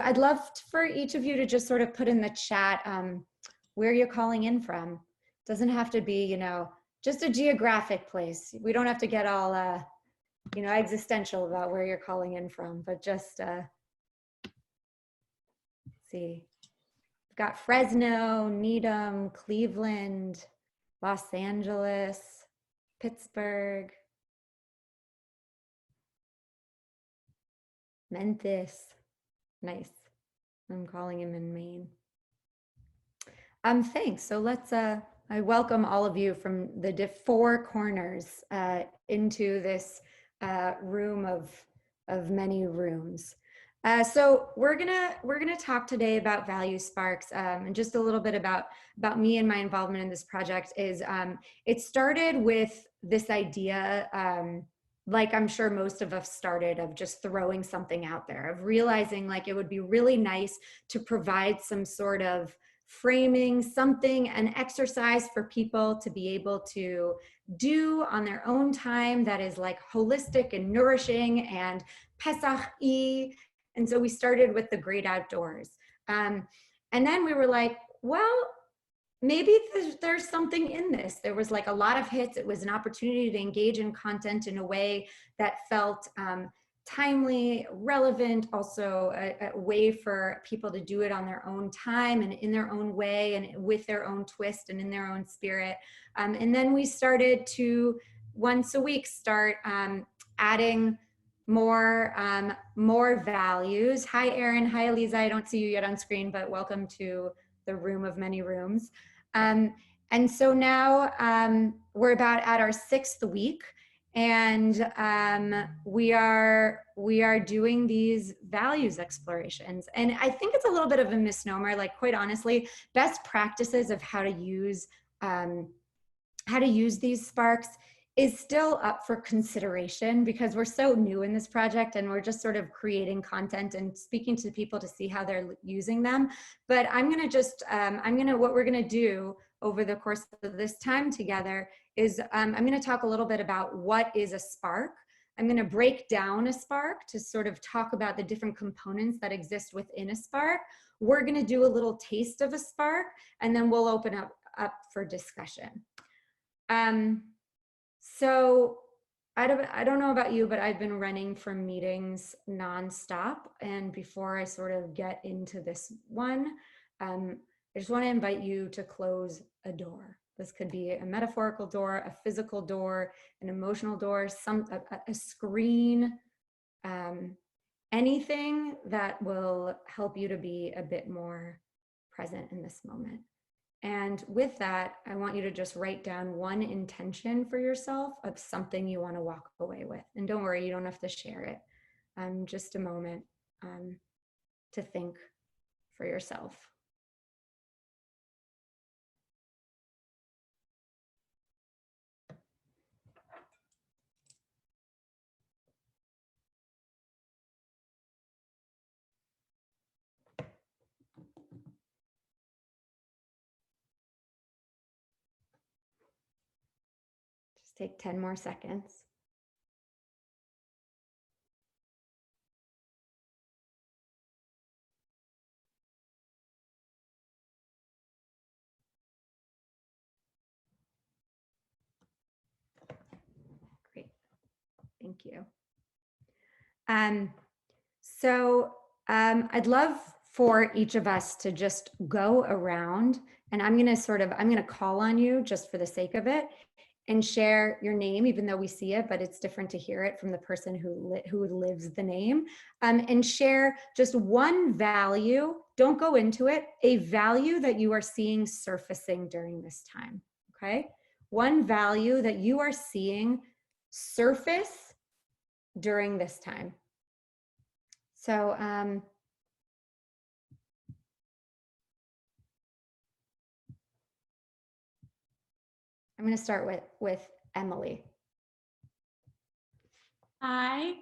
I'd love for each of you to just sort of put in the chat where you're calling in from. Doesn't have to be, you know, just a geographic place. We don't have to get all, you know, existential about where you're calling in from, but just see. We've got Fresno, Needham, Cleveland, Los Angeles, Pittsburgh, Memphis. Nice. I'm calling him in Maine. Thanks. So let's, I welcome all of you from the four corners into this room of many rooms. So we're gonna talk today about value sparks, and just a little bit about me and my involvement in this project is it started with this idea, like I'm sure most of us started, of just throwing something out there, of realizing like it would be really nice to provide some sort of framing, something, an exercise for people to be able to do on their own time that is like holistic and nourishing and Pesach-y. And so we started with the great outdoors. And then we were like, well, maybe there's something in this. There was like a lot of hits. It was an opportunity to engage in content in a way that felt timely, relevant, also a way for people to do it on their own time and in their own way and with their own twist and in their own spirit. And then we started to once a week start adding more values. Hi, Erin. Hi, Eliza. I don't see you yet on screen, but welcome to the room of many rooms. And so now we're about at our 6th week, and we are doing these values explorations. And I think it's a little bit of a misnomer, like quite honestly, best practices of how to use these sparks is still up for consideration because we're so new in this project and we're just sort of creating content and speaking to people to see how they're using them. But I'm gonna just, what we're gonna do over the course of this time together is I'm gonna talk a little bit about what is a spark. I'm gonna break down a spark to sort of talk about the different components that exist within a spark. We're gonna do a little taste of a spark and then we'll open up for discussion. So I don't know about you, but I've been running from meetings nonstop. And before I sort of get into this one, I just want to invite you to close a door. This could be a metaphorical door, a physical door, an emotional door, a screen, anything that will help you to be a bit more present in this moment. And with that, I want you to just write down one intention for yourself of something you want to walk away with. And don't worry, you don't have to share it. Just a moment to think for yourself. Take 10 more seconds. Great, thank you. I'd love for each of us to just go around, and I'm gonna call on you just for the sake of it, and share your name, even though we see it, but it's different to hear it from the person who lives the name, and share just one value. Don't go into it, a value that you are seeing surfacing during this time, okay? One value that you are seeing surface during this time. So, I'm going to start with Emily. Hi,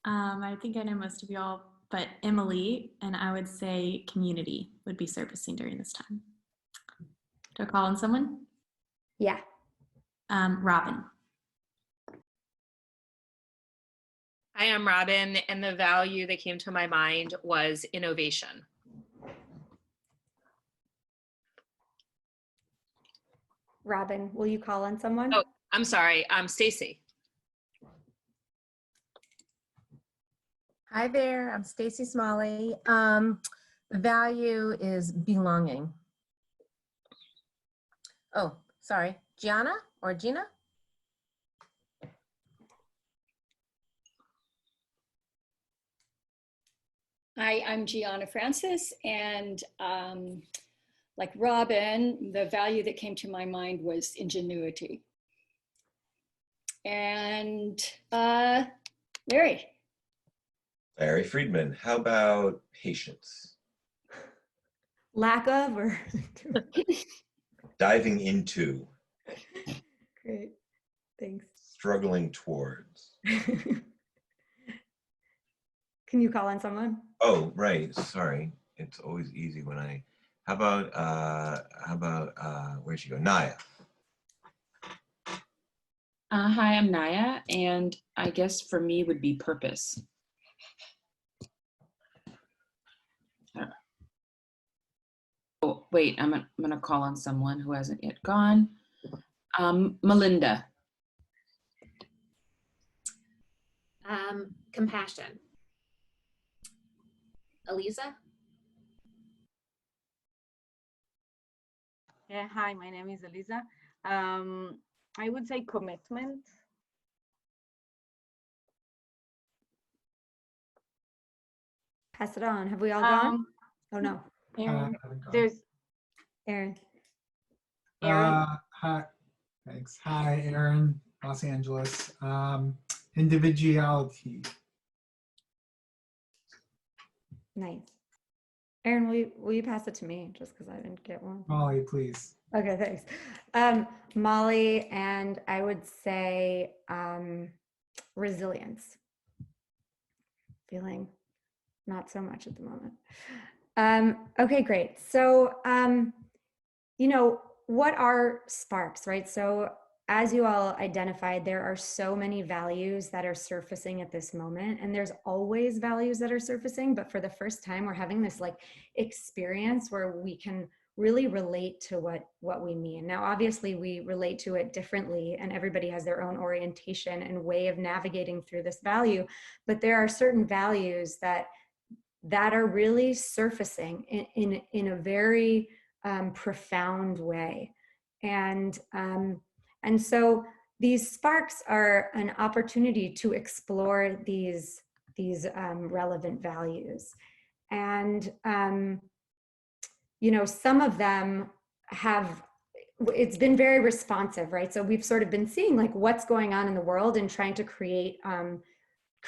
I think I know most of y'all, but Emily, and I would say community would be surfacing during this time. Do I call on someone? Yeah. Robin. Hi, I'm Robin, and the value that came to my mind was innovation. Robin, will you call on someone? Oh, I'm sorry, Stacy. Hi there, I'm Stacy Smalley. The value is belonging. Oh, sorry, Gianna or Gina? Hi, I'm Gianna Francis, and like Robin, the value that came to my mind was ingenuity. And Larry. Larry Friedman, how about patience? Lack of or? Diving into, Great, thanks. struggling towards. Can you call on someone? Oh, right, sorry. It's always easy when how about, where'd she go? Naya. Hi, I'm Naya, and I guess for me would be purpose. Oh, wait, I'm gonna call on someone who hasn't yet gone. Melinda. Compassion. Eliza? Yeah, hi, my name is Eliza. I would say commitment. Pass it on. Have we all gone? Oh no. Aaron, Haven't gone. there's Aaron. Hi, thanks. Hi, Aaron, Los Angeles. Individuality. Nice. Aaron, will you pass it to me just because I didn't get one? Molly, please. Okay, thanks. Molly, and I would say resilience. Feeling not so much at the moment. Okay, great. So, what are sparks, right? So as you all identified, there are so many values that are surfacing at this moment, and there's always values that are surfacing, but for the first time, we're having this like experience where we can really relate to what we mean. Now, obviously we relate to it differently, and everybody has their own orientation and way of navigating through this value, but there are certain values that are really surfacing in a very profound way. And so these sparks are an opportunity to explore these relevant values. And, some of them it's been very responsive, right? So we've sort of been seeing like what's going on in the world and trying to create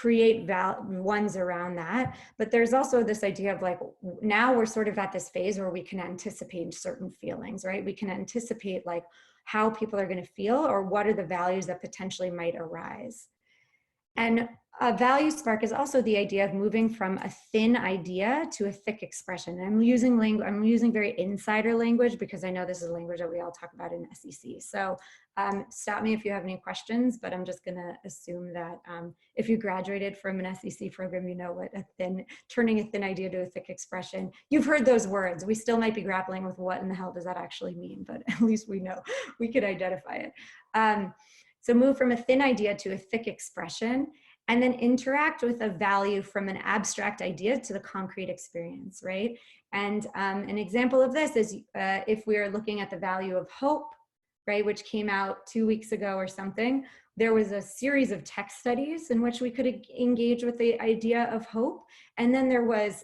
ones around that. But there's also this idea of like, now we're sort of at this phase where we can anticipate certain feelings, right? We can anticipate like how people are going to feel or what are the values that potentially might arise. And a value spark is also the idea of moving from a thin idea to a thick expression. And I'm using very insider language because I know this is language that we all talk about in SEC. So stop me if you have any questions, but I'm just gonna assume that if you graduated from an SEC program, you know what turning a thin idea to a thick expression, you've heard those words. We still might be grappling with what in the hell does that actually mean, but at least we know, we could identify it. So move from a thin idea to a thick expression, and then interact with a value from an abstract idea to the concrete experience, right? And an example of this is if we are looking at the value of hope, right, which came out 2 weeks ago or something, there was a series of text studies in which we could engage with the idea of hope. And then there was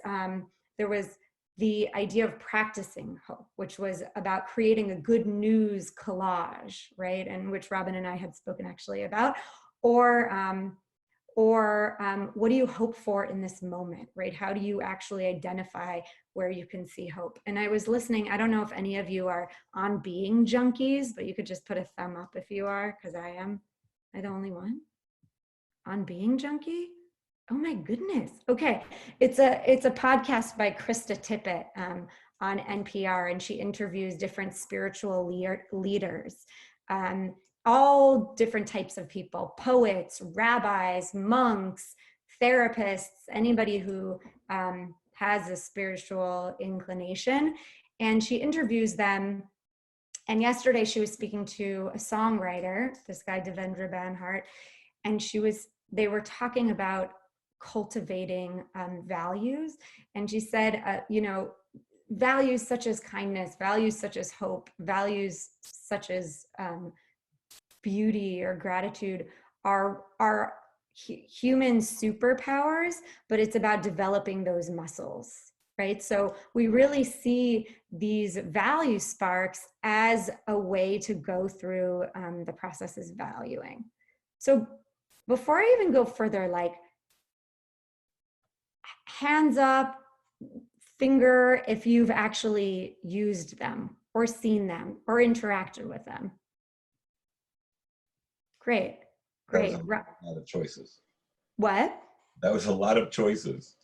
the idea of practicing hope, which was about creating a good news collage, right? And which Robin and I had spoken actually about, or what do you hope for in this moment, right? How do you actually identify where you can see hope? And I was listening, I don't know if any of you are on being junkies, but you could just put a thumb up if you are, because I am. Am I the only one? On being junkie? Oh my goodness. Okay. It's a podcast by Krista Tippett on NPR, and she interviews different spiritual leaders, all different types of people, poets, rabbis, monks, therapists, anybody who has a spiritual inclination, and she interviews them. And yesterday she was speaking to a songwriter, this guy Devendra Banhart, and they were talking about cultivating values. And she said, values such as kindness, values such as hope, values such as beauty or gratitude are human superpowers, but it's about developing those muscles, right? So we really see these value sparks as a way to go through the processes valuing. So before I even go further, like hands up, finger if you've actually used them or seen them or interacted with them. Great. That was a lot of choices. What? That was a lot of choices.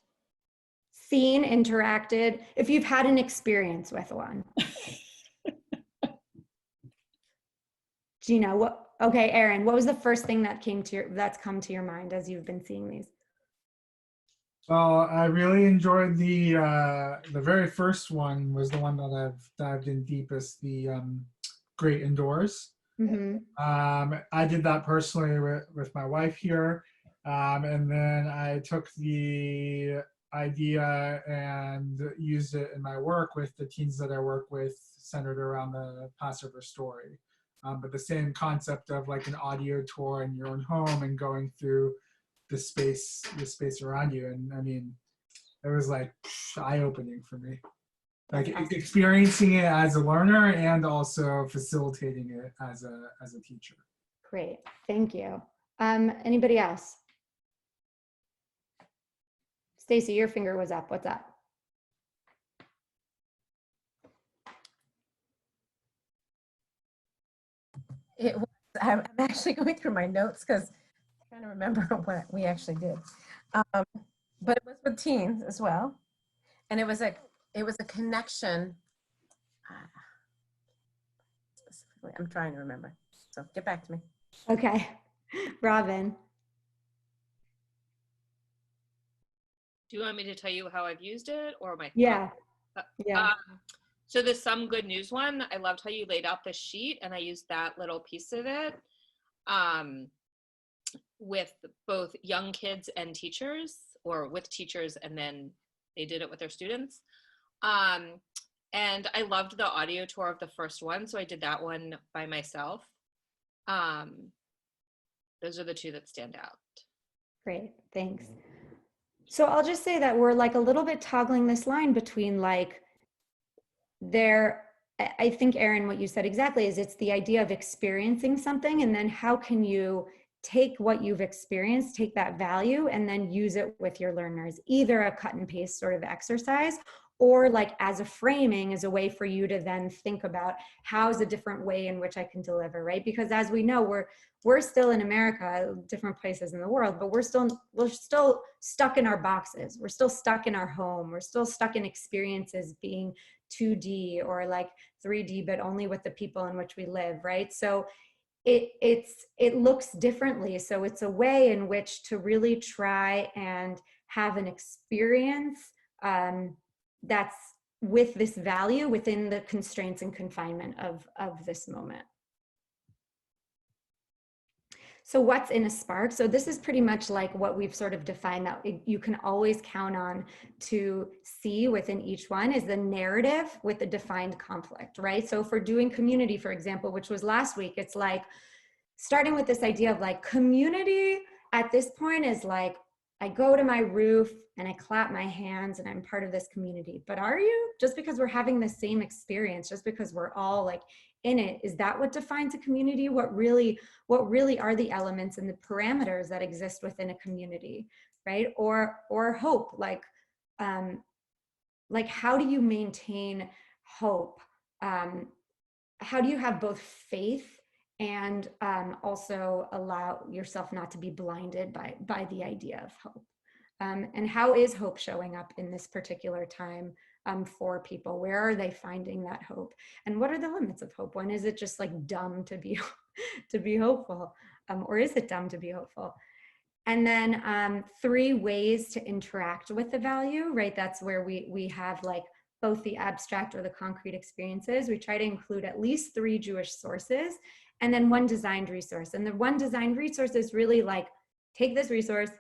Seen, interacted, if you've had an experience with one. Gina, what? Okay, Erin, what was the first thing that's come to your mind as you've been seeing these? Well, I really enjoyed the very first one was the one that I've dived in deepest, the Great Indoors. Mm-hmm. I did that personally with my wife here. And then I took the idea and used it in my work with the teens that I work with, centered around the Passover story. But the same concept of like an audio tour in your own home and going through the space around you. And I mean, it was like eye-opening for me. Like experiencing it as a learner and also facilitating it as a teacher. Great, thank you. Anybody else? Stacy, your finger was up. What's up? I'm actually going through my notes because I'm trying to remember what we actually did. But it was with teens as well. And it was a connection. Specifically, I'm trying to remember. So get back to me. Okay, Robin. Do you want me to tell you how I've used it or my? Yeah. Yeah. So the Some Good News one, I loved how you laid out the sheet, and I used that little piece of it with both young kids and teachers, or with teachers, and then they did it with their students. And I loved the audio tour of the first one, so I did that one by myself. Those are the two that stand out. Great, thanks. So I'll just say that we're like a little bit toggling this line between like I think, Erin, what you said exactly is it's the idea of experiencing something, and then how can you take what you've experienced, take that value, and then use it with your learners, either a cut and paste sort of exercise, or like as a framing, as a way for you to then think about how's a different way in which I can deliver, right? Because as we know, we're still in America, different places in the world, but we're still stuck in our boxes. We're still stuck in our home. We're still stuck in experiences being 2D or like 3D, but only with the people in which we live, right? So it looks differently. So it's a way in which to really try and have an experience that's with this value within the constraints and confinement of this moment. So what's in a spark? So this is pretty much like what we've sort of defined that you can always count on to see within each one is the narrative with the defined conflict, right? So if we're doing community, for example, which was last week, it's like starting with this idea of like community at this point is like, I go to my roof and I clap my hands and I'm part of this community. But are you? Just because we're having the same experience, just because we're all like in it, is that what defines a community? What really are the elements and the parameters that exist within a community, right? Or hope, like how do you maintain hope? How do you have both faith and also allow yourself not to be blinded by the idea of hope? And how is hope showing up in this particular time for people? Where are they finding that hope? And what are the limits of hope? When is it just like dumb to be hopeful? Or is it dumb to be hopeful? And then 3 ways to interact with the value, right? That's where we have like both the abstract or the concrete experiences. We try to include at least 3 Jewish sources and then 1 designed resource. And the 1 designed resource is really like, take this resource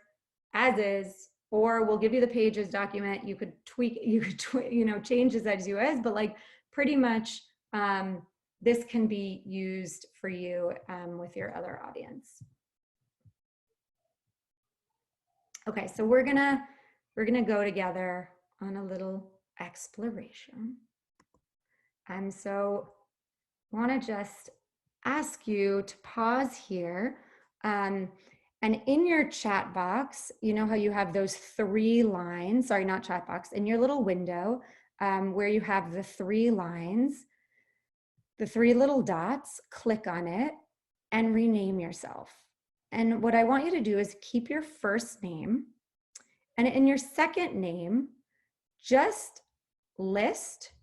as is, or we'll give you the pages document. You could tweak, you know, change this as you is, but like pretty much this can be used for you with your other audience. Okay, so we're gonna go together on a little exploration. And so I wanna just ask you to pause here. And in your chat box, you know how you have those 3 lines, sorry, not chat box, in your little window where you have the 3 lines, the 3 little dots, click on it and rename yourself. And what I want you to do is keep your first name, and in your second name, just list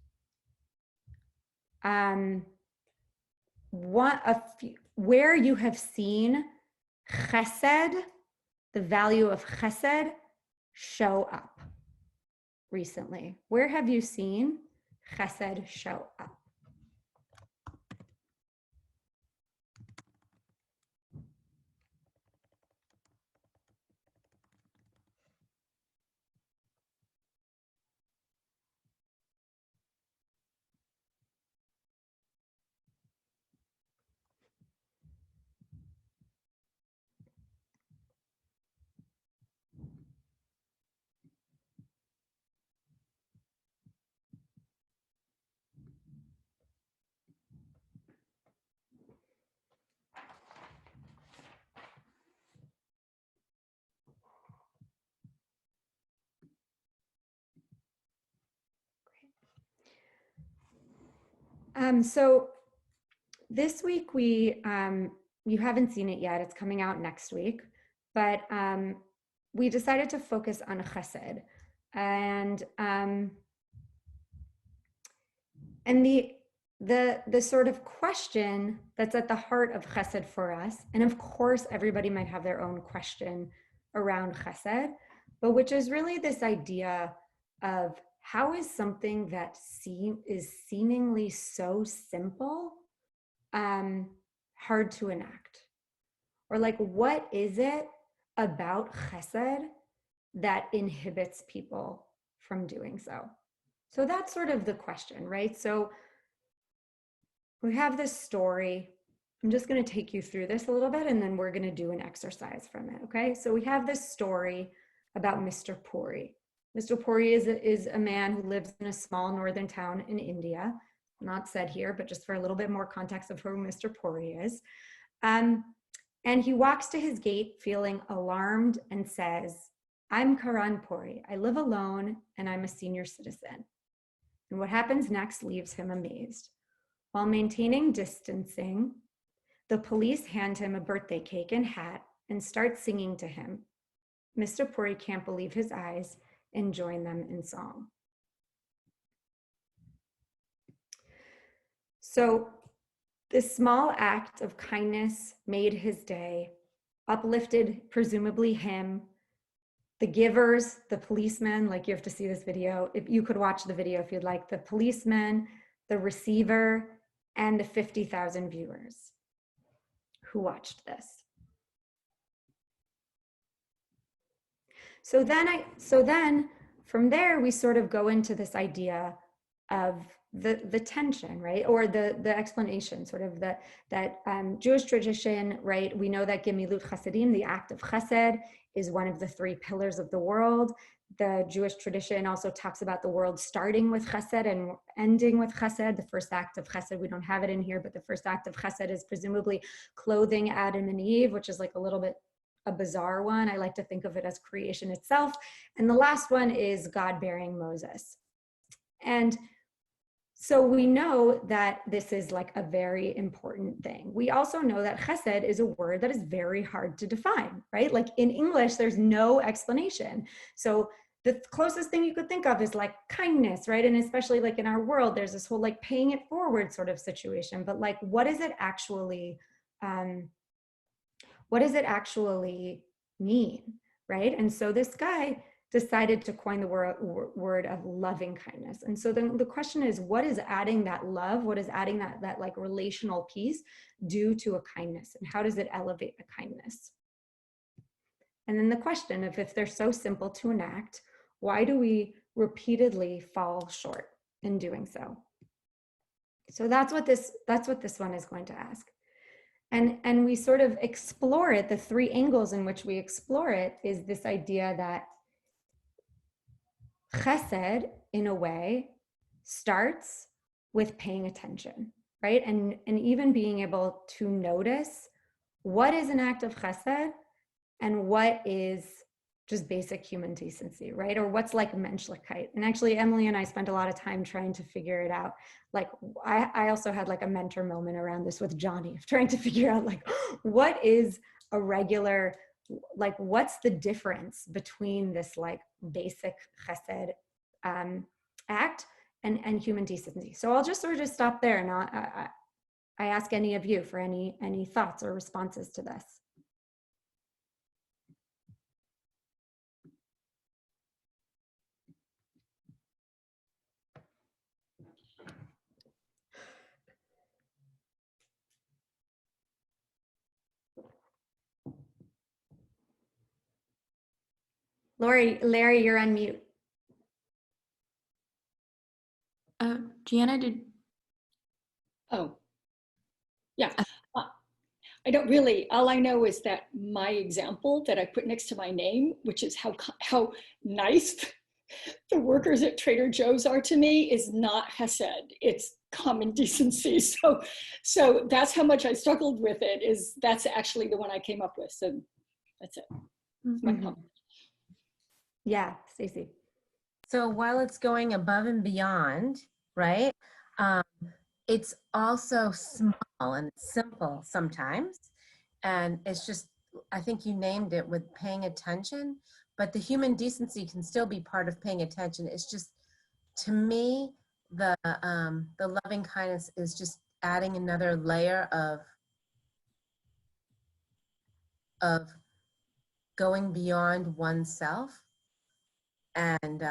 where you have seen chesed, the value of chesed, show up recently. Where have you seen chesed show up? So this week you haven't seen it yet, it's coming out next week, but we decided to focus on chesed. And the sort of question that's at the heart of chesed for us, and of course everybody might have their own question around chesed, but which is really this idea of how is something that is seemingly so simple hard to enact? Or like, what is it about chesed that inhibits people from doing so? So that's sort of the question, right? So we have this story. I'm just going to take you through this a little bit, and then we're going to do an exercise from it, okay? So we have this story about Mr. Puri. Mr. Puri is a man who lives in a small northern town in India. Not said here, but just for a little bit more context of who Mr. Puri is. And he walks to his gate feeling alarmed and says, "I'm Karan Puri. I live alone and I'm a senior citizen." And what happens next leaves him amazed. While maintaining distancing, the police hand him a birthday cake and hat and start singing to him. Mr. Puri can't believe his eyes and join them in song. So this small act of kindness made his day, uplifted presumably him, the givers, the policemen, like you have to see this video, if you could watch the video if you'd like, the policeman, the receiver, and the 50,000 viewers who watched this. So then from there, we sort of go into this idea of the tension, right? Or the explanation, sort of that Jewish tradition, right? We know that Gemilut Chasadim, the act of chesed, is one of the 3 pillars of the world. The Jewish tradition also talks about the world starting with chesed and ending with chesed. The first act of chesed, we don't have it in here, but the first act of chesed is presumably clothing Adam and Eve, which is like a little bit a bizarre one. I like to think of it as creation itself. And the last one is God bearing Moses. And so we know that this is like a very important thing. We also know that chesed is a word that is very hard to define, right? Like in English, there's no explanation. So the closest thing you could think of is like kindness, right? And especially like in our world, there's this whole like paying it forward sort of situation. But like, what is it actually mean, right? And so this guy decided to coin the word of loving kindness. And so then the question is, what is adding that love? What is adding that like relational piece do to a kindness? And how does it elevate a kindness? And then the question of, if they're so simple to enact, why do we repeatedly fall short in doing so? So that's what this one is going to ask. And we sort of explore it. The three angles in which we explore it is this idea that chesed, in a way, starts with paying attention, right? And even being able to notice what is an act of chesed and what is just basic human decency, right? Or what's like menschlichkeit. And actually, Emily and I spent a lot of time trying to figure it out. Like, I also had like a mentor moment around this with Johnny, of trying to figure out like, what is a regular, like, what's the difference between this like basic chesed act and human decency? So I'll just sort of stop there, and I ask any of you for any thoughts or responses to this. Larry, you're on mute. Gianna, did... Oh, yeah. I don't really, all I know is that my example that I put next to my name, which is how nice the workers at Trader Joe's are to me, is not chesed, it's common decency. So that's how much I struggled with it, is that's actually the one I came up with. So that's it. That's my comment. Yeah, Stacey. So while it's going above and beyond, right? It's also small and simple sometimes. And it's just, I think you named it with paying attention, but the human decency can still be part of paying attention. It's just, to me, the loving kindness is just adding another layer of going beyond oneself. And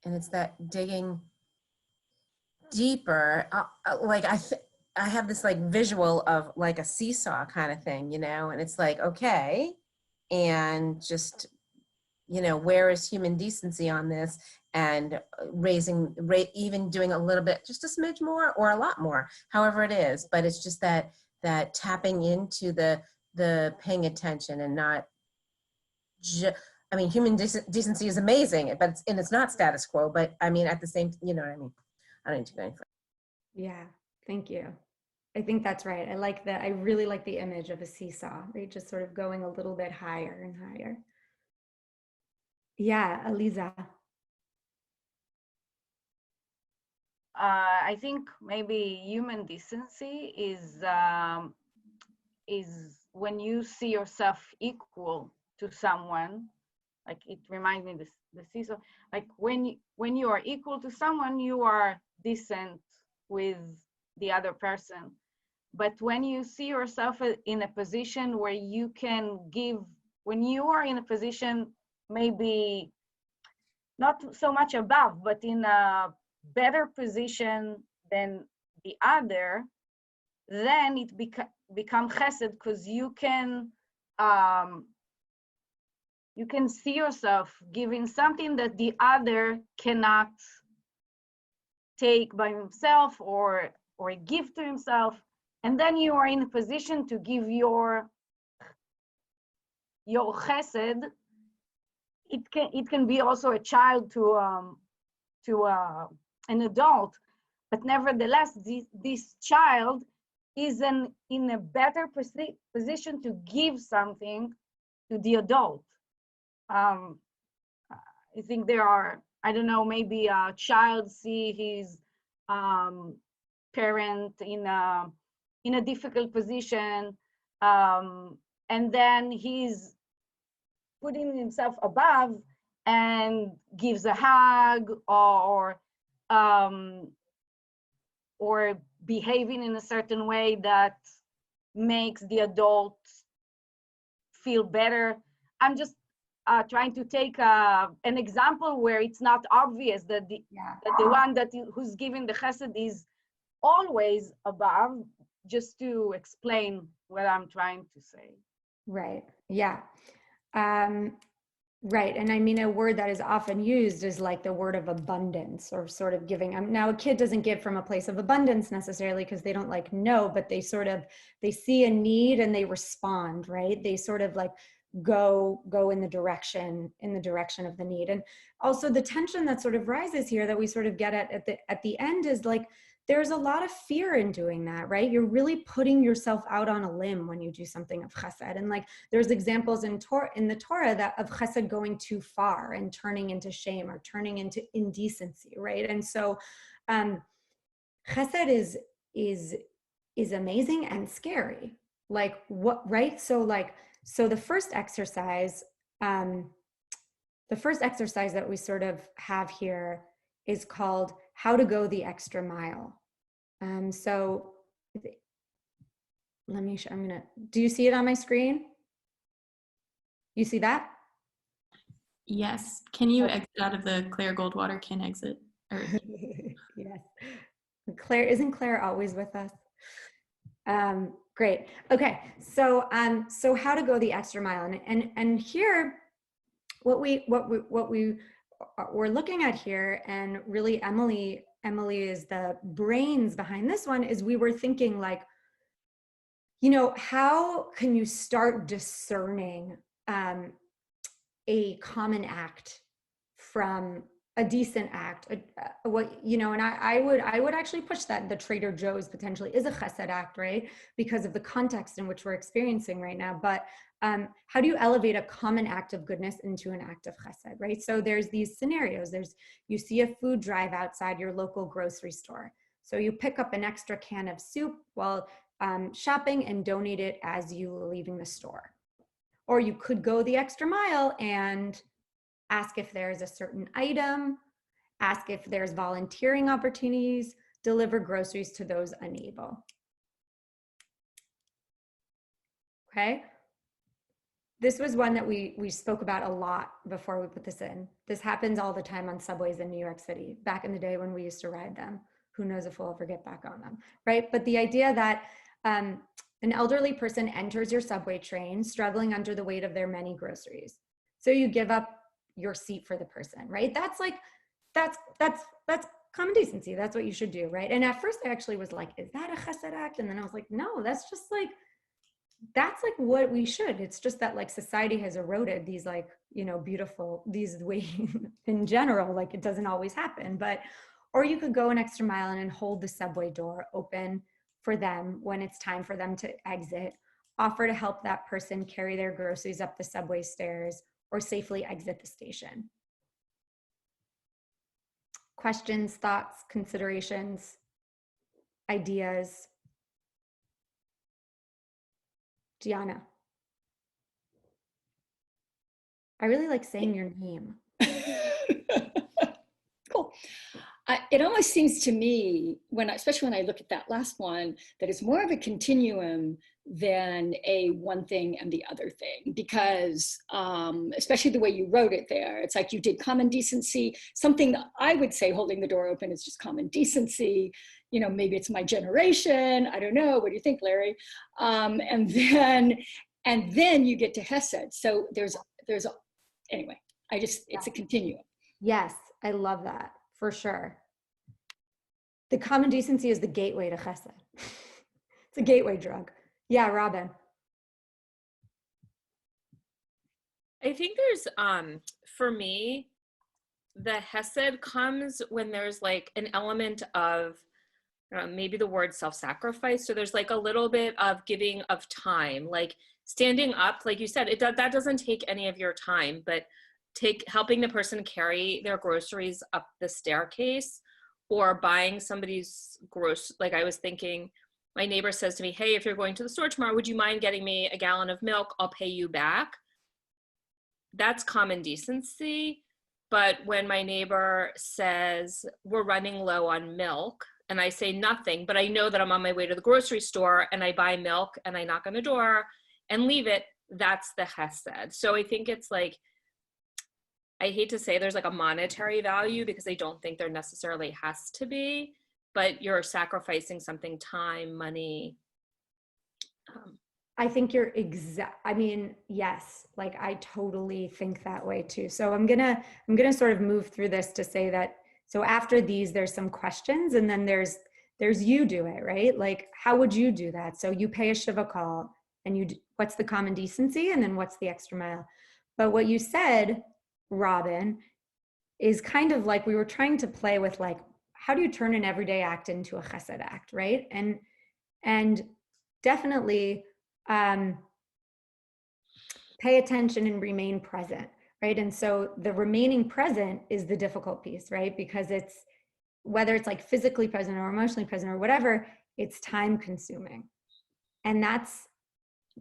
it's that digging deeper. Like I have this like visual of like a seesaw kind of thing, you know, and it's like, okay, and just, you know, where is human decency on this? And even doing a little bit, just a smidge more or a lot more, however it is. But it's just that tapping into the paying attention and not I mean, human decency is amazing, but it's not status quo. But I mean, at the same, you know what I mean? I don't need to go any further. Yeah, thank you. I think that's right. I really like the image of a seesaw, right? Just sort of going a little bit higher and higher. Yeah, Aliza. I think maybe human decency is when you see yourself equal to someone. Like, it reminds me the seesaw. Like when you are equal to someone, you are decent with the other person. But when you see yourself in a position where you can give, when you are in a position maybe not so much above, but in a better position than the other, then it become chesed, because you can see yourself giving something that the other cannot take by himself or give to himself, and then you are in a position to give your chesed. It can be also a child to an adult, but nevertheless, this child is in a better position to give something to the adult. I think there are, I don't know, maybe a child see his parent in a difficult position, and then he's putting himself above and gives a hug or behaving in a certain way that makes the adult feel better. I'm just trying to take an example where it's not obvious that the one who's giving the chesed is always above, just to explain what I'm trying to say. Right. Yeah. Right. And I mean, a word that is often used is like the word of abundance, or sort of giving. Now, a kid doesn't give from a place of abundance necessarily, because they don't like know, but they see a need and they respond, right? They sort of like go in the direction of the need. And also the tension that sort of rises here that we sort of get at the end is like, there's a lot of fear in doing that, right? You're really putting yourself out on a limb when you do something of chesed. And like, there's examples in the Torah that of chesed going too far and turning into shame or turning into indecency, right? And so chesed is amazing and scary. Like what, right? So the first exercise that we sort of have here is called How to Go the Extra Mile. So let me show, do you see it on my screen? You see that? Yes. Can you exit out of the Claire Goldwater can exit? Yes. Isn't Claire always with us? Great. Okay. So how to go the extra mile. And here, what we're looking at here, and really Emily is the brains behind this one, is we were thinking like, how can you start discerning a common act from a decent act, and I would actually push that the Trader Joe's potentially is a chesed act, right? Because of the context in which we're experiencing right now. But how do you elevate a common act of goodness into an act of chesed, right? So there's these scenarios. You see a food drive outside your local grocery store. So you pick up an extra can of soup while shopping and donate it as you are leaving the store. Or you could go the extra mile and ask if there's a certain item, ask if there's volunteering opportunities, deliver groceries to those unable. Okay. This was one that we spoke about a lot before we put this in. This happens all the time on subways in New York City, back in the day when we used to ride them. Who knows if we'll ever get back on them, right? But the idea that an elderly person enters your subway train, struggling under the weight of their many groceries. So you give up your seat for the person, right? That's common decency. That's what you should do, right? And at first I actually was like, is that a chesed act? And then I was like, no, that's just like, that's like what we should. It's just that like society has eroded these like, beautiful, these ways in general, like it doesn't always happen. But, or you could go an extra mile and hold the subway door open for them when it's time for them to exit, offer to help that person carry their groceries up the subway stairs, or safely exit the station. Questions, thoughts, considerations, ideas? Gianna. I really like saying your name. Cool. It almost seems to me, especially when I look at that last one, that it's more of a continuum than a one thing and the other thing, because especially the way you wrote it there, it's like you did common decency, something that I would say holding the door open is just common decency. Maybe it's my generation. I don't know. What do you think, Larry? And then you get to Hesed. So anyway, it's a continuum. Yes, I love that for sure. The common decency is the gateway to Chesed. It's a gateway drug. Yeah, Robin. I think there's, for me, the Hesed comes when there's like an element of, maybe the word self-sacrifice. So there's like a little bit of giving of time, like standing up, like you said, that doesn't take any of your time, but helping the person carry their groceries up the staircase, or buying somebody's like I was thinking, my neighbor says to me, hey, if you're going to the store tomorrow, would you mind getting me a gallon of milk? I'll pay you back. That's common decency. But when my neighbor says we're running low on milk, and I say nothing, but I know that I'm on my way to the grocery store and I buy milk and I knock on the door and leave it, that's the chesed. So I think it's like, I hate to say there's like a monetary value because I don't think there necessarily has to be, but you're sacrificing something, time, money. I think you're I mean, yes, like I totally think that way too. So I'm gonna sort of move through this to say that, so after these, there's some questions, and then there's you do it, right? Like, how would you do that? So you pay a shiva call, and what's the common decency, and then what's the extra mile? But what you said, Robin, is kind of like we were trying to play with, like, how do you turn an everyday act into a chesed act, right? And definitely pay attention and remain present, right? And so the remaining present is the difficult piece, right? Because it's, whether it's like physically present or emotionally present or whatever, it's time consuming. And that's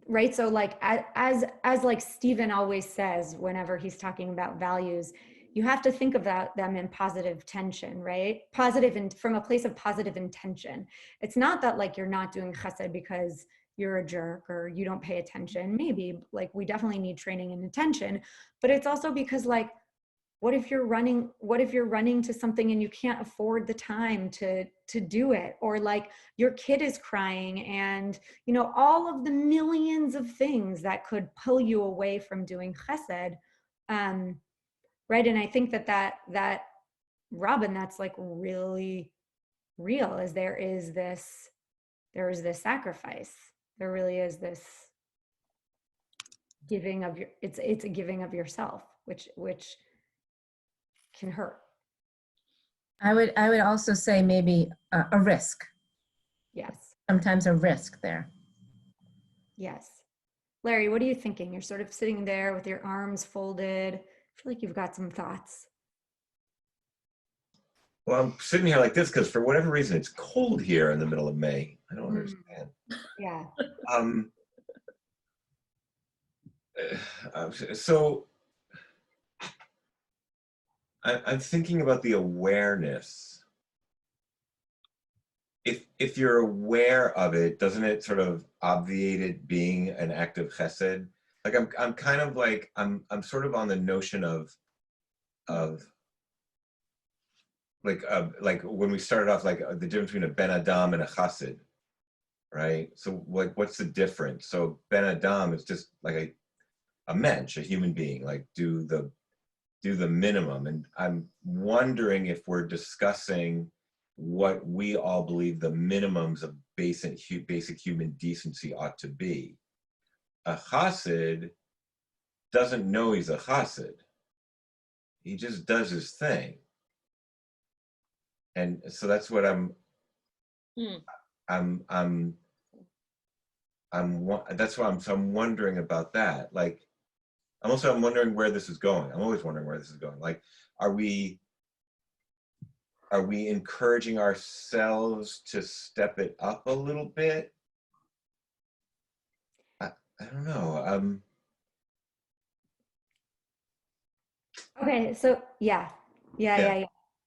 right. So like, as like Stephen always says, whenever he's talking about values, you have to think about them in positive tension, right? Positive, and from a place of positive intention. It's not that like you're not doing chesed because you're a jerk or you don't pay attention. Maybe, like, we definitely need training and attention, but it's also because, like, what if you're running to something and you can't afford the time to do it? Or like your kid is crying, and you know, all of the millions of things that could pull you away from doing chesed. Right. And I think that Robin, that's like really real, is there is this sacrifice. There really is this giving of it's a giving of yourself, which can hurt. I would also say maybe a risk. Yes. Sometimes a risk there. Yes. Larry, what are you thinking? You're sort of sitting there with your arms folded. I feel like you've got some thoughts. Well, I'm sitting here like this because for whatever reason, it's cold here in the middle of May. I don't understand. Yeah. So I'm thinking about the awareness. If you're aware of it, doesn't it sort of obviate it being an act of chesed? Like I'm kind of like I'm sort of on the notion of like when we started off, like the difference between a ben adam and a chassid, right? So what's the difference? So ben adam is just like a mensch, a human being, like do the minimum. And I'm wondering if we're discussing what we all believe the minimums of basic human decency ought to be. A chassid doesn't know he's a chassid. He just does his thing. And so that's what I'm that's why I'm wondering about that. Like, I'm wondering where this is going. I'm always wondering where this is going. Like, are we encouraging ourselves to step it up a little bit? I don't know. Okay, so yeah.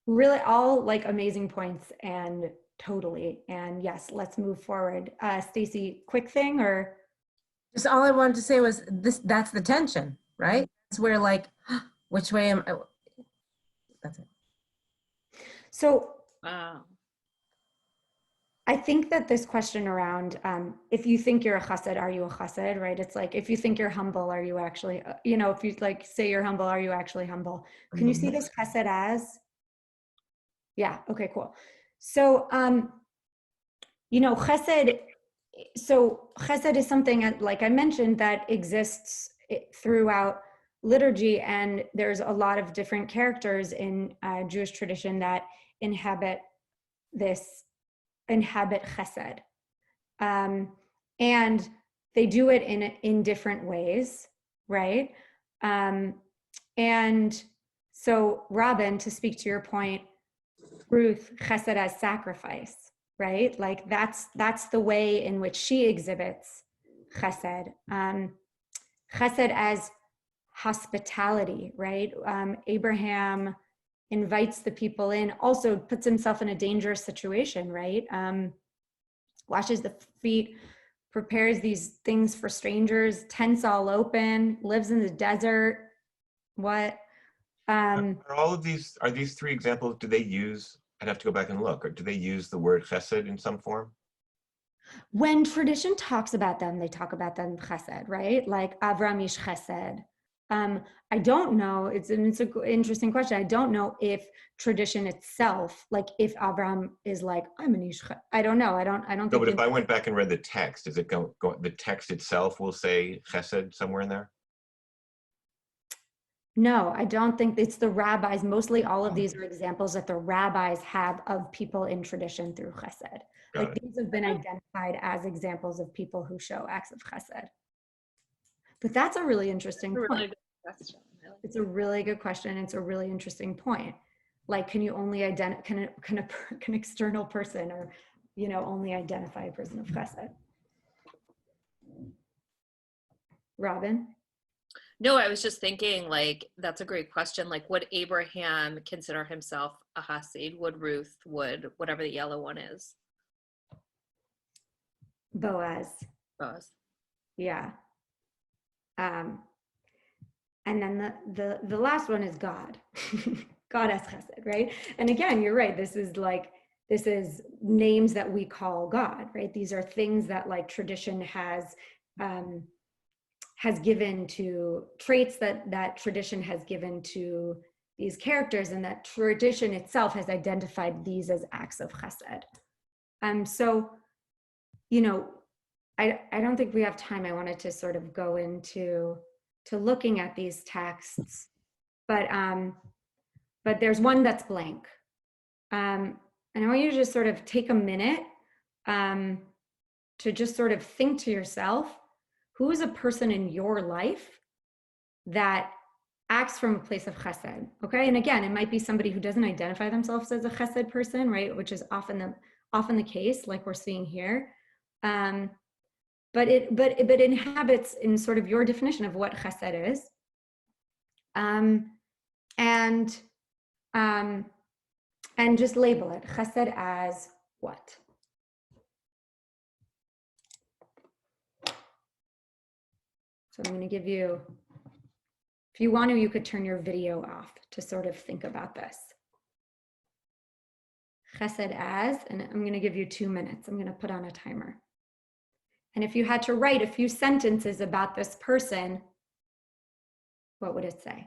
Really, all like amazing points, and totally. And yes, let's move forward. Stacy, quick thing, or? Just all I wanted to say was that's the tension, right? It's where, like, which way am I? That's it. So I think that this question around, if you think you're a chassid, are you a chassid, right? It's like, if you think you're humble, are you actually, you know, if you like say you're humble, are you actually humble? Can you see this chassid as? Yeah, okay, cool. So, you know, chesed is something, like I mentioned, that exists throughout liturgy, and there's a lot of different characters in Jewish tradition that inhabit chesed. And they do it in different ways, right? And so, Robin, to speak to your point, Ruth, chesed as sacrifice, right? Like that's the way in which she exhibits chesed. Chesed as hospitality, right? Abraham invites the people in, also puts himself in a dangerous situation, right? Washes the feet prepares these things for strangers, tents all open, lives in the desert. What? Are all of these, are these three examples, do they use, I'd have to go back and look, or do they use the word chesed in some form? When tradition talks about them, they talk about them chesed, right? Like Avram ish chesed. I don't know. It's an interesting question. I don't know if tradition itself, like if Avram is like, I'm an ish. I don't know. I don't No, think. but if I went back and read the text, does it go, the text itself will say chesed somewhere in there? No, I don't think it's the rabbis. Mostly all of these are examples that the rabbis have of people in tradition through chesed. Got Like it. these have been identified as examples of people who show acts of chesed. But that's a really interesting That's a really point. good question. I like It's a really good question. It's a really interesting point. Like, can you only identify, can external person or, you know, only identify a person of chesed? Robin? No, I was just thinking, like, that's a great question. Like, would Abraham consider himself a Hasid? Would Ruth? Would whatever the yellow one is? Boaz. Boaz. Yeah. And then the last one is God. God as chesed, right? And again, you're right. This is names that we call God, right? These are things that like tradition has given to, traits that tradition has given to these characters, and that tradition itself has identified these as acts of chesed. So, you know, I don't think we have time. I wanted to sort of go into looking at these texts, but there's one that's blank. And I want you to just sort of take a minute to just sort of think to yourself, who is a person in your life that acts from a place of chesed, okay? And again, it might be somebody who doesn't identify themselves as a chesed person, right? Which is often the case, like we're seeing here. But it inhabits in sort of your definition of what chesed is. And just label it, chesed as what? So I'm going to give you, if you want to, you could turn your video off to sort of think about this. Chesed as, and I'm going to give you 2 minutes. I'm going to put on a timer. And if you had to write a few sentences about this person, what would it say?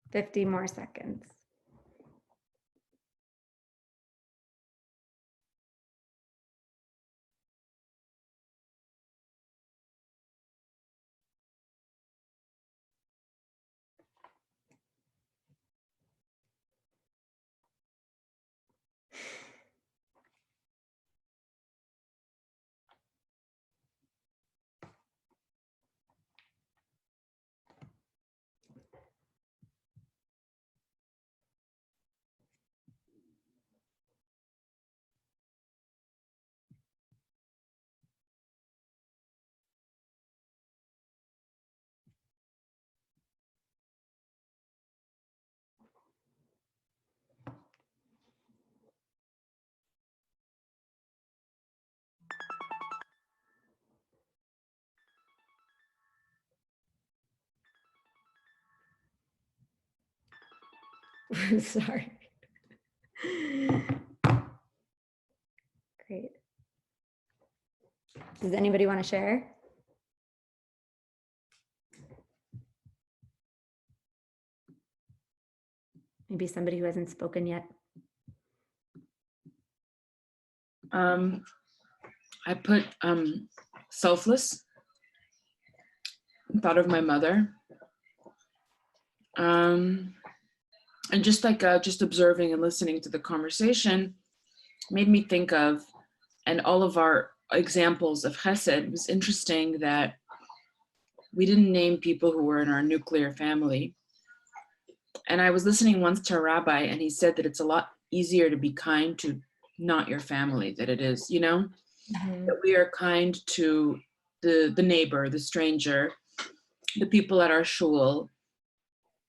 Fifty more seconds. Sorry. Great. Does anybody want to share? Maybe somebody who hasn't spoken yet. I put selfless. Thought of my mother. And just like just observing and listening to the conversation made me think of, and all of our examples of chesed, it was interesting that we didn't name people who were in our nuclear family. And I was listening once to a rabbi, and he said that it's a lot easier to be kind to not your family than it is, you know, that we are kind to the neighbor, the stranger, the people at our shul.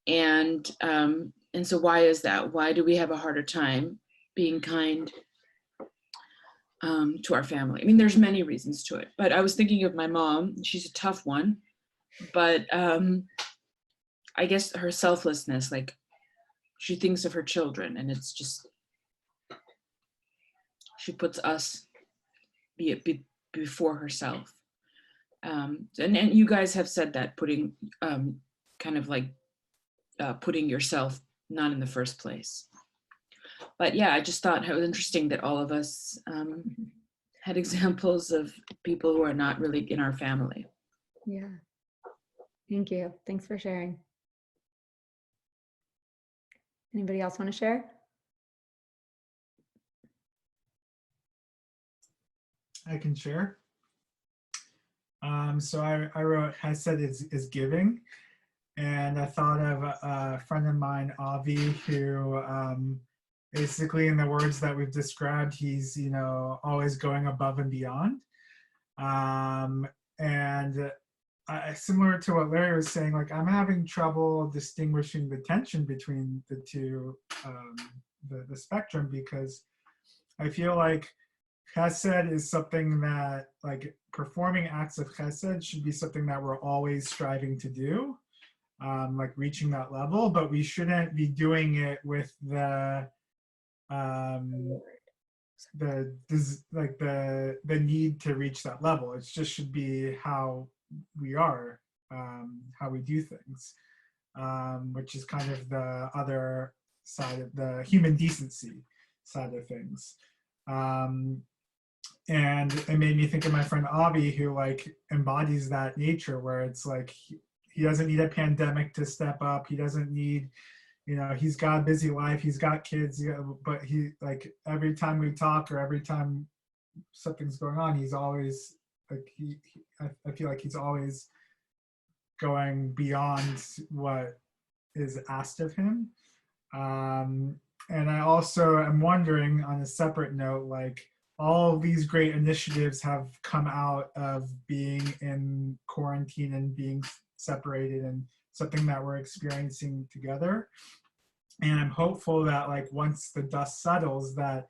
And so why is that? Why do we have a harder time being kind to our family? I mean, there's many reasons to it, but I was thinking of my mom. She's a tough one, but I guess her selflessness, like she thinks of her children, and it's just, she puts us before herself. And you guys have said that, putting kind of like putting yourself not in the first place. But yeah, I just thought it was interesting that all of us had examples of people who are not really in our family. Yeah. Thank you. Thanks for sharing. Anybody else want to share? I can share. So I wrote Hesed is giving, and I thought of a friend of mine, Avi, who basically, in the words that we've described, he's, you know, always going above and beyond. And similar to what Larry was saying, like I'm having trouble distinguishing the tension between the two, the spectrum, because I feel like chesed is something that, like, performing acts of chesed should be something that we're always striving to do, like reaching that level, but we shouldn't be doing it with the need to reach that level. It just should be how we are, how we do things, which is kind of the other side of the human decency side of things. And it made me think of my friend Avi, who like embodies that nature, where it's like he doesn't need a pandemic to step up. He doesn't need, you know, he's got a busy life, he's got kids, but he, like, every time we talk or every time something's going on, he's always like, I feel like he's always going beyond what is asked of him. And I also am wondering, on a separate note, like, all of these great initiatives have come out of being in quarantine and being separated, and something that we're experiencing together. And I'm hopeful that, like, once the dust settles, that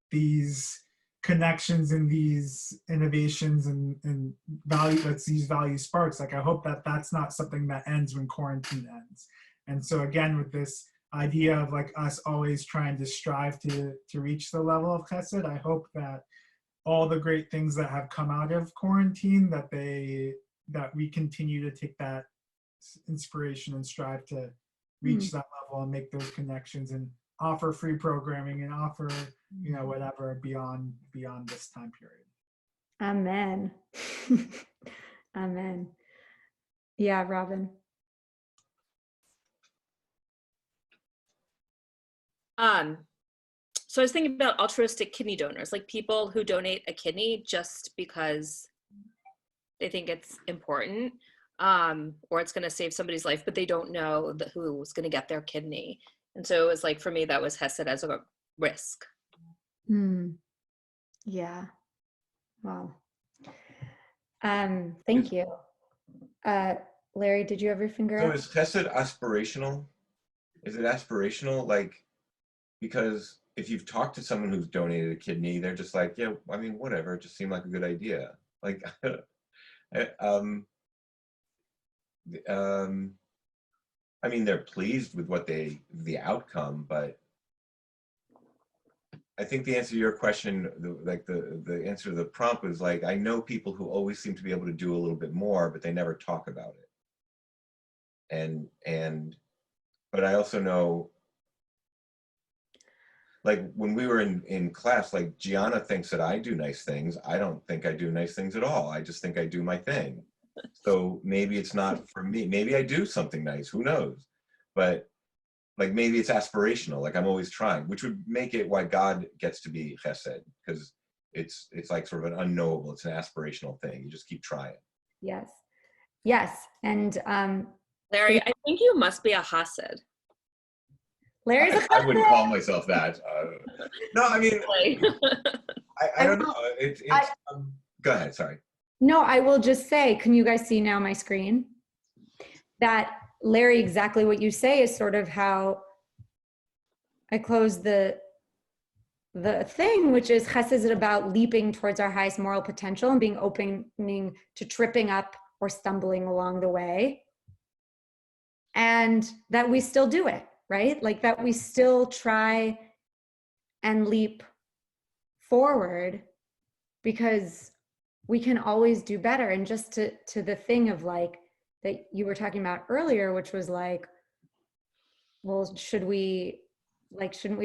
these connections and these innovations and value, that's these value sparks, like, I hope that that's not something that ends when quarantine ends. And so again, with this idea of like us always trying to strive to reach the level of chesed, I hope that all the great things that have come out of quarantine, that we continue to take that inspiration and strive to reach that level and make those connections and offer free programming and offer, you know, whatever beyond this time period. Amen. Amen. Yeah, Robin. So I was thinking about altruistic kidney donors, like people who donate a kidney just because they think it's important, or it's going to save somebody's life, but they don't know who's going to get their kidney. And so it was like, for me, that was Hesed as a risk. Yeah. Wow. Thank you. Larry, did you have your finger So up? is chesed aspirational? Is it aspirational? Like, because if you've talked to someone who's donated a kidney, they're just like, yeah, I mean, whatever, it just seemed like a good idea. Like, I mean, they're pleased with what the outcome, but I think the answer to your question, the answer to the prompt was like, I know people who always seem to be able to do a little bit more, but they never talk about it. But I also know, like when we were in class, like Gianna thinks that I do nice things. I don't think I do nice things at all. I just think I do my thing. So maybe it's not for me. Maybe I do something nice, who knows? But like maybe it's aspirational, like I'm always trying, which would make it why God gets to be chesed, because it's like sort of an unknowable, it's an aspirational thing. You just keep trying. Yes. Yes. And Larry, I think you must be a chassid. Larry's a I wouldn't call myself that. No, I mean, I don't know. Go ahead, sorry. No, I will just say, can you guys see now my screen? That Larry, exactly what you say is sort of how I close the thing, which is chesed is about leaping towards our highest moral potential and being opening to tripping up or stumbling along the way. And that we still do it, right? Like that we still try and leap forward because we can always do better. And just to the thing of like, that you were talking about earlier, which was like, well, shouldn't we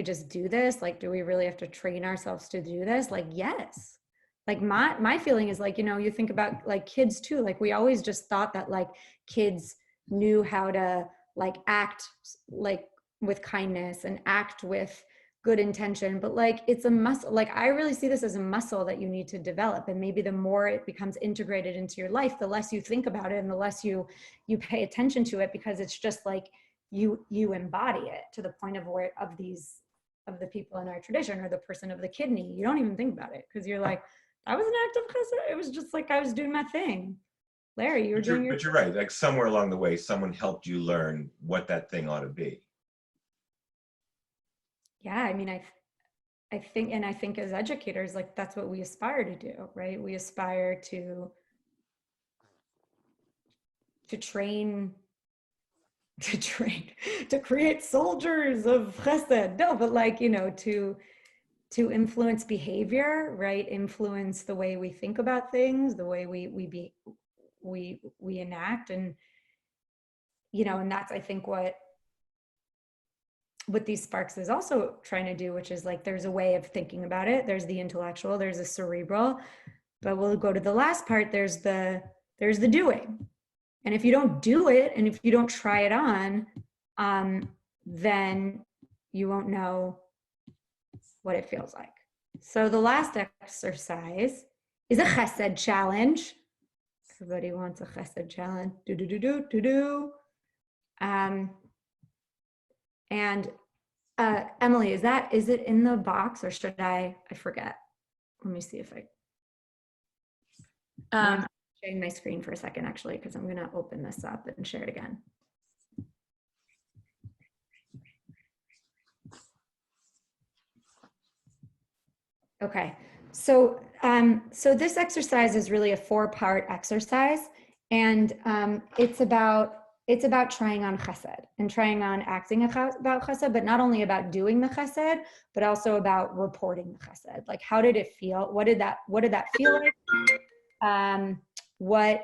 just do this? Like, do we really have to train ourselves to do this? Like, yes. Like my feeling is like, you know, you think about like kids too, like we always just thought that like kids knew how to like act like with kindness and act with good intention, but like it's a muscle. Like I really see this as a muscle that you need to develop, and maybe the more it becomes integrated into your life, the less you think about it and the less you pay attention to it, because it's just like you embody it to the point of the people in our tradition, or the person of the kidney. You don't even think about it because you're like, that was an act of chesed. It was just like I was doing my thing. Larry, you were doing your But you're right. Like somewhere along the way, someone helped you learn what that thing ought to be. Yeah, I mean, I think as educators, like that's what we aspire to do, right? We aspire to train, to create soldiers of chesed. No, but like, you know, to influence behavior, right? Influence the way we think about things, the way we enact, and you know, and that's I think what these sparks is also trying to do, which is like there's a way of thinking about it. There's the intellectual, there's the cerebral, but we'll go to the last part. There's the doing. And if you don't do it, and if you don't try it on, then you won't know what it feels like. So the last exercise is a chesed challenge. Everybody wants a chesed challenge. And Emily, is it in the box, or should I forget? Let me see if I'm sharing my screen for a second, actually, because I'm going to open this up and share it again. Okay, so this exercise is really a 4-part exercise, and it's about trying on chesed and trying on acting about chesed, but not only about doing the chesed, but also about reporting the chesed. Like, how did it feel? What did that feel like? What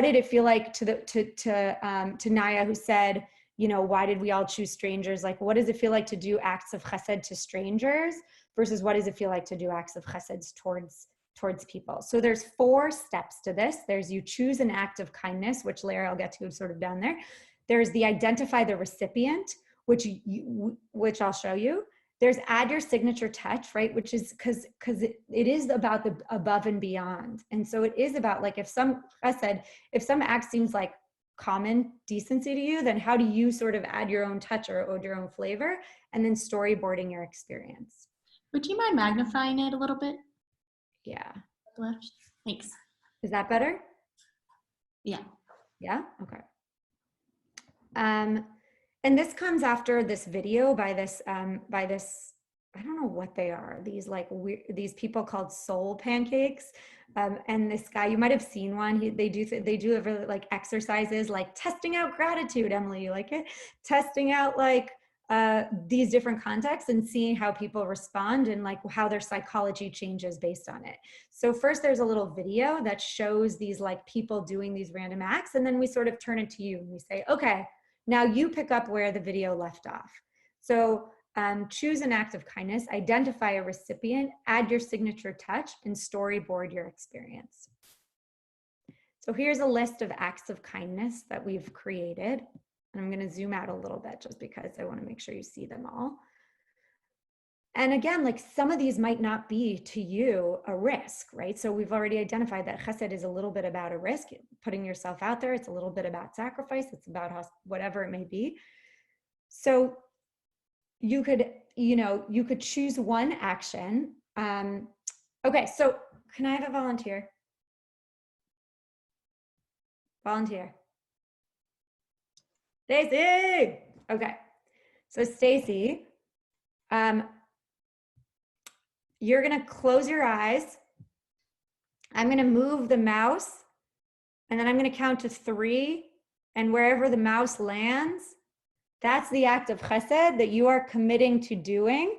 did it feel like to Naya, who said, you know, why did we all choose strangers? Like, what does it feel like to do acts of chesed to strangers versus what does it feel like to do acts of chesed towards people? So there's 4 steps to this. There's you choose an act of kindness, which Larry, I'll get to sort of down there. There's the identify the recipient, which I'll show you. There's add your signature touch, right? Which is because it is about the above and beyond. And so it is about like, if some act seems like common decency to you, then how do you sort of add your own touch or your own flavor, and then storyboarding your experience. Would you mind magnifying it a little bit? Yeah. Left. Thanks. Is that better? Yeah. Yeah? Okay. And this comes after this video by this I don't know what they are. These like these people called soul pancakes. And this guy, you might have seen one. They do like exercises, like testing out gratitude. Emily, you like it? Testing out like these different contexts and seeing how people respond and like how their psychology changes based on it. So first there's a little video that shows these like people doing these random acts. And then we sort of turn it to you and we say, okay, now you pick up where the video left off. So choose an act of kindness, identify a recipient, add your signature touch, and storyboard your experience. So here's a list of acts of kindness that we've created. And I'm going to zoom out a little bit just because I want to make sure you see them all. And again, like some of these might not be to you a risk, right? So we've already identified that chesed is a little bit about a risk, putting yourself out there. It's a little bit about sacrifice. It's about whatever it may be. So you could choose one action. Okay, so can I have a volunteer? Volunteer. Stacy. Okay, so Stacy, you're gonna close your eyes. I'm gonna move the mouse, and then I'm gonna count to 3, and wherever the mouse lands, that's the act of chesed that you are committing to doing.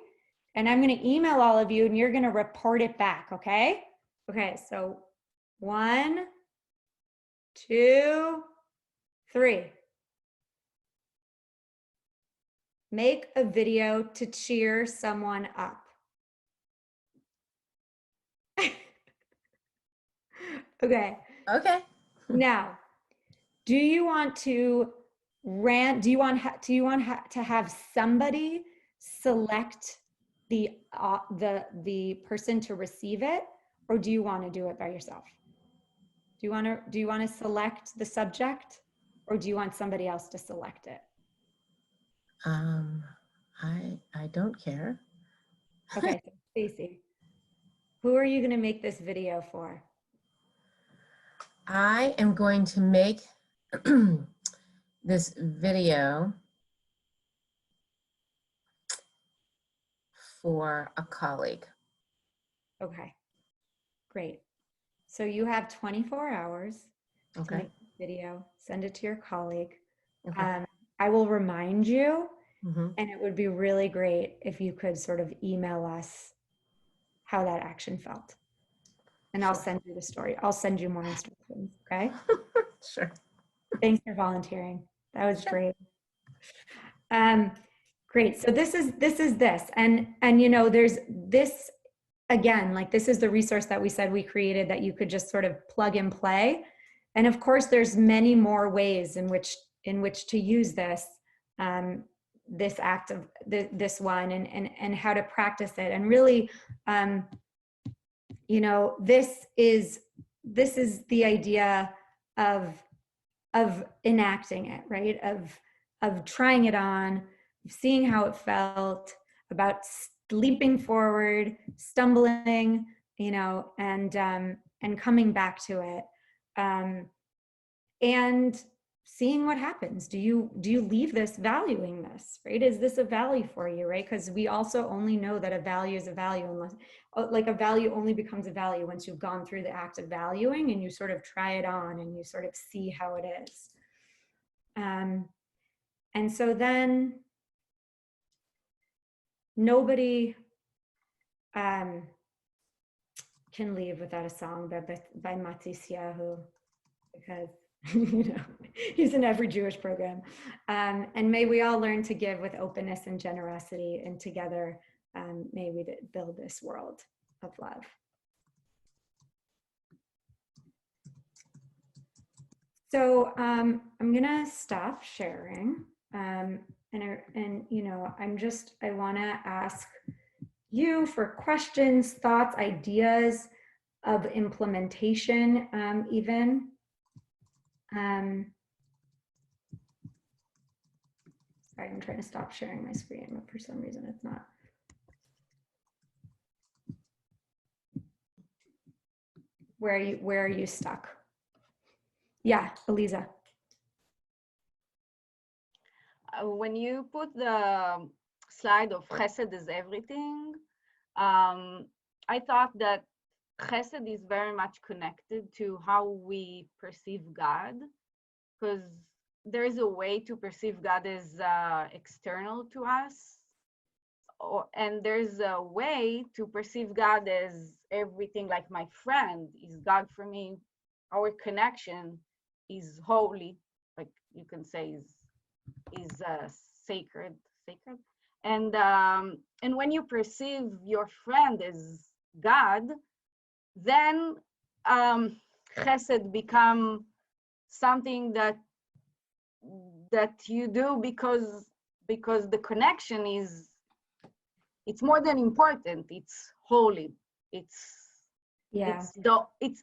And I'm going to email all of you and you're going to report it back. Okay. Okay. So 1, 2, 3. Make a video to cheer someone up. Okay. Okay. Now, do you want to rant? Do you want to have somebody select the person to receive it, or do you want to do it by yourself? Do you want to select the subject, or do you want somebody else to select it? I don't care. Okay, so Stacey, who are you going to make this video for? I am going to make this video for a colleague. Okay, great. So you have 24 hours to Okay. make this video, send it to your colleague. Okay. I will remind you, Mm-hmm. and it would be really great if you could sort of email us how that action felt. And I'll Sure. send you the story. I'll send you more instructions, okay? Sure. Thanks for volunteering. That was Sure. great. Great. So this is this. And you know, there's this, again, like this is the resource that we said we created that you could just sort of plug and play. And of course, there's many more ways in which to use this, this act of this one and how to practice it. And really, you know, this is the idea of enacting it, right? Of trying it on, seeing how it felt, about leaping forward, stumbling, you know, and coming back to it, and seeing what happens. Do you leave this valuing this, right? Is this a value for you, right? Because we also only know that a value is a value unless, like a value only becomes a value once you've gone through the act of valuing and you sort of try it on and you sort of see how it is. And so then nobody can leave without a song by Matisyahu, because you know, he's in every Jewish program. And may we all learn to give with openness and generosity, and together may we build this world of love. So I'm gonna stop sharing, and you know, I want to ask you for questions, thoughts, ideas of implementation, even. Sorry, I'm trying to stop sharing my screen, but for some reason it's not. Where are you stuck? Yeah, Eliza. When you put the slide of chesed is everything, I thought that chesed is very much connected to how we perceive God, because there is a way to perceive God as external to us, and there's a way to perceive God as everything, like my friend is God for me. Our connection is holy, like you can say is sacred. And when you perceive your friend as God, then chesed become something that you do because the connection is, it's more than important, it's holy, it's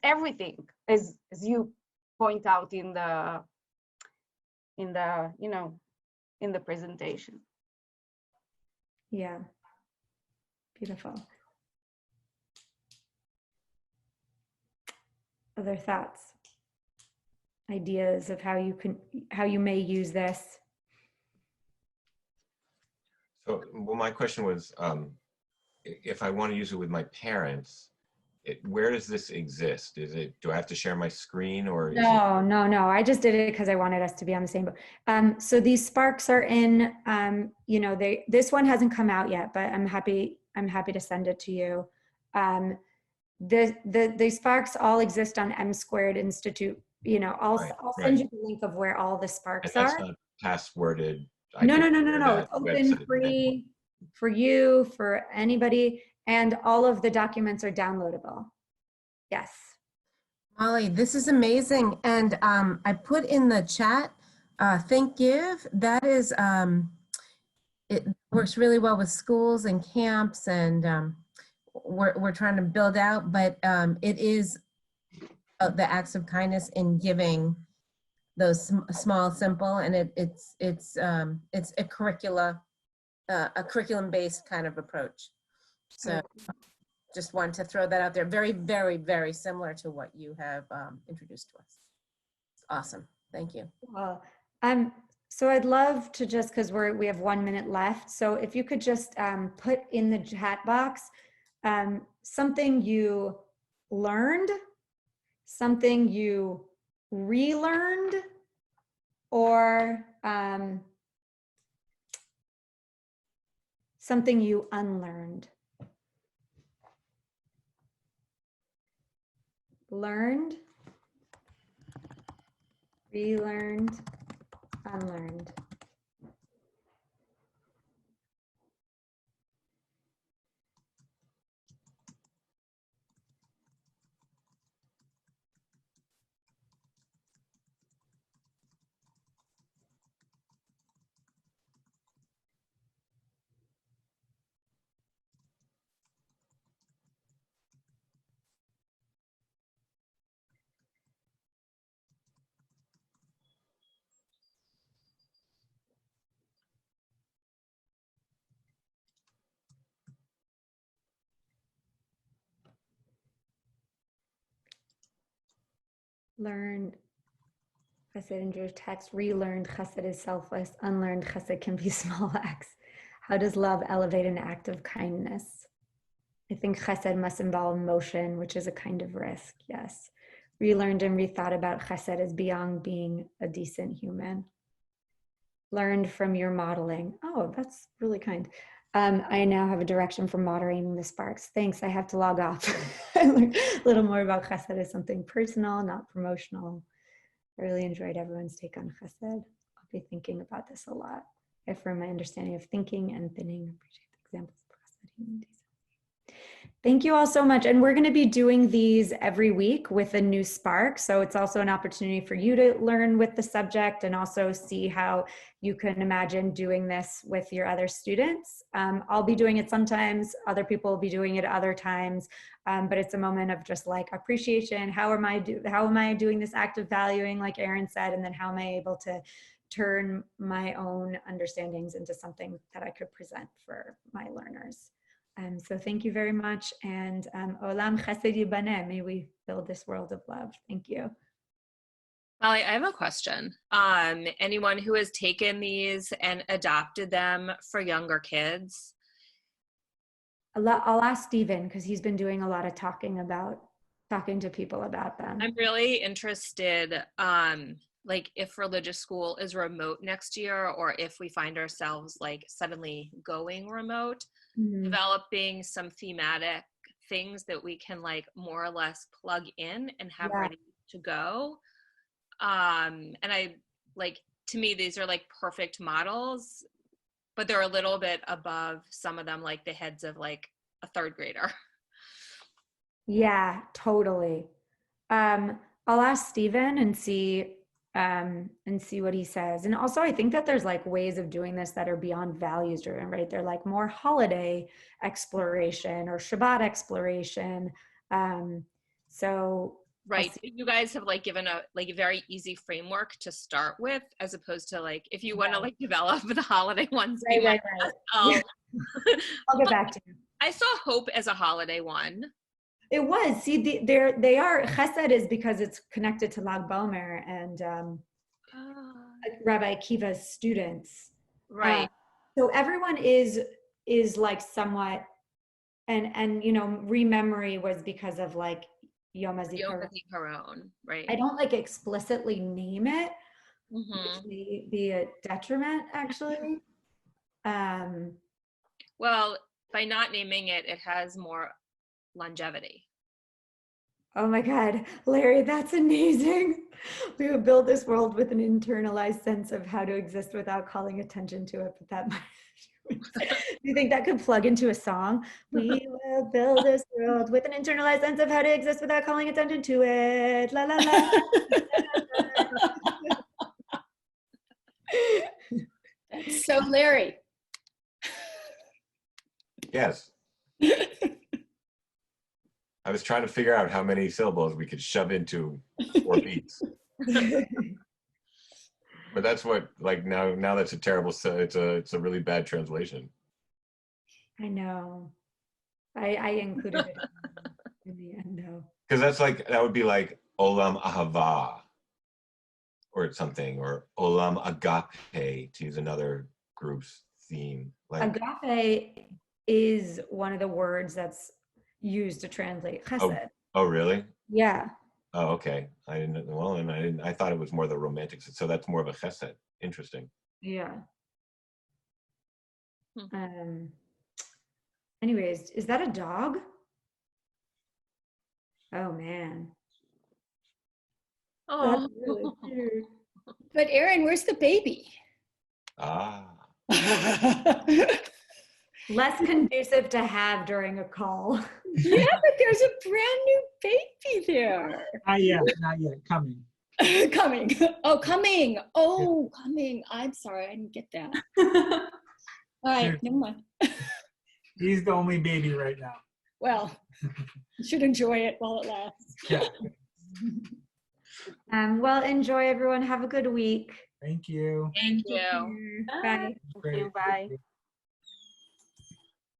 everything, as you point out in the presentation. Yeah, beautiful. Other thoughts, ideas of how you may use this? So, well, my question was, if I want to use it with my parents, where does this exist? Do I have to share my screen, or is No. I just did it because I wanted us to be on the same boat. So these sparks are in, this one hasn't come out yet, but I'm happy to send it to you. The sparks all exist on M Squared Institute. I'll send you the link of where all the sparks and that's are. not passworded. No. It's open, free for you, for anybody, and all of the documents are downloadable. Yes. Mollie, this is amazing. And I put in the chat, Think Give. That is, it works really well with schools and camps, and we're trying to build out, but it is the acts of kindness in giving, those small, simple, and it's a curriculum-based kind of approach. So just wanted to throw that out there. Very, very, very similar to what you have introduced to us. Awesome. Thank you. Well, so I'd love to just, because we have 1 minute left. So if you could just put in the chat box something you learned, something you relearned, or something you unlearned. Learned, relearned, unlearned. Learned chesed in Jewish text, relearned chesed is selfless, unlearned chesed can be small acts. How does love elevate an act of kindness? I think chesed must involve motion, which is a kind of risk, yes. Relearned and rethought about chesed as beyond being a decent human. Learned from your modeling. Oh, that's really kind. I now have a direction for moderating the sparks. Thanks, I have to log off. I learned a little more about chesed as something personal, not promotional. I really enjoyed everyone's take on chesed. I'll be thinking about this a lot. I affirm my understanding of thinking and thinning. Appreciate the examples of chesed. Thank you all so much. And we're going to be doing these every week with a new spark. So it's also an opportunity for you to learn with the subject and also see how you can imagine doing this with your other students. I'll be doing it sometimes, other people will be doing it other times, but it's a moment of just like appreciation. How am I doing this act of valuing, like Erin said, and then how am I able to turn my own understandings into something that I could present for my learners. So thank you very much, and Olam Chesed Yibaneh, may we build this world of love. Thank you. Molly, I have a question. Anyone who has taken these and adopted them for younger kids? I'll ask Stephen because he's been doing a lot of talking to people about them. I'm really interested, like if religious school is remote next year, or if we find ourselves like suddenly going remote, developing some thematic things that we can like more or less plug in and have ready to go. And I like, to me, these are like perfect models, but they're a little bit above some of them, like the heads of like a third grader. Yeah, totally. I'll ask Stephen and see what he says. And also I think that there's like ways of doing this that are beyond values driven, right? They're like more holiday exploration or Shabbat exploration. So right. You guys have like given a very easy framework to start with, as opposed to like, if you want to like develop the holiday ones. Right. I'll get back to you. I saw Hope as a holiday one. It was. See, they are. Chesed is because it's connected to Lag Bomer and Rabbi Akiva's students. Right. So everyone is like somewhat, and you know, rememory was because of like Yom HaZikaron. Right. I don't like explicitly name it, which may be a detriment actually. Well, by not naming it, it has more longevity. Oh my God, Larry, that's amazing. We would build this world with an internalized sense of how to exist without calling attention to it. But that might, do you think that could plug into a song? We will build this world with an internalized sense of how to exist without calling attention to it. La la la. That's so Larry. Yes. I was trying to figure out how many syllables we could shove into 4 beats. But that's what, like, now that's a terrible, it's a really bad translation. I know. I included it in the end though. Because that would be like Olam Ahava or something, or Olam Agape, to use another group's theme. Like, agape is one of the words that's used to translate chesed. Oh, really? Yeah. Oh, okay. I thought it was more the romantic. So that's more of a chesed. Interesting. Yeah. Anyways, is that a dog? Oh man. Oh. That's really cute. But Aaron, where's the baby? Less conducive to have during a call. Yeah, but there's a brand new baby there. Not yet, coming. Coming. Oh, coming. Oh, coming. I'm sorry, I didn't get that. All right, never mind. He's the only baby right now. Well, you should enjoy it while it lasts. Yeah. Well, enjoy everyone. Have a good week. Thank you. Thank you. Bye. Thank you. Bye.